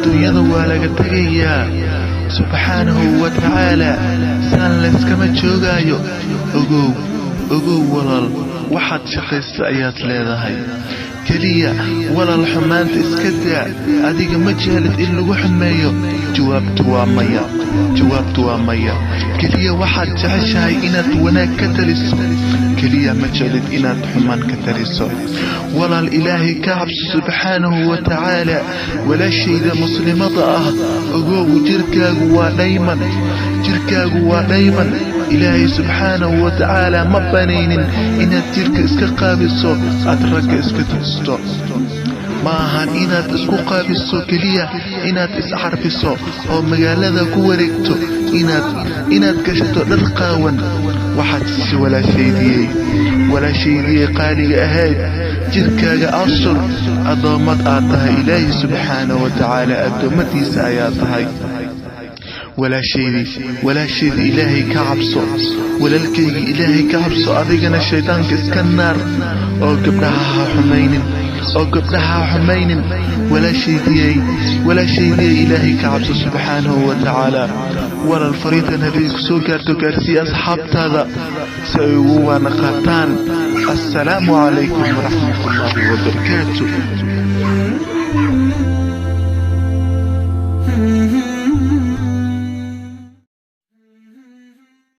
الدنيا ولا تغيا سبحانه وتعالى سان لسكما جوغايو ogow walaal waxaad shaqaysta ayaad leedahay kaliya walaal xumaanta iska daa adiga ma jeclid in lagu xumeeyo jawaabtu waa maya kaliya waxaad jeceshahay inaad wanaag ka taliso kaliya ma jeclid inaad xumaan ka taliso walaal ilaahay ka cabso subxaanahu wa tacaala walaashayda muslimada ah ogow jirkaagu waa dhayman إلهي سبحانه وتعالى مبانين إناد تلك اسك قابسو أترك اسك تستو maahan inaad isku qaabiso kaliya inaad isxarfiso oo magaalada ku wareegto inaad gashato dhar qaawan waxaad si walaashaydiyay qaaliga ahayd jirkaaga asur adoomad aad tahay ilaahi subxaanahu wa tacaala adoomadiisa ayaa tahay ولا شيء إلهي كعبسو ولا الكي إلهي كعبسو أذيقنا الشيطان كسكنار أو قبلها حمين ولا شيء إلهي كعبسو سبحانه وتعالى ولا الفريضة نبيك سوكر تكرسي أصحاب هذا سيووا نقاتان السلام عليكم ورحمة الله وبركاته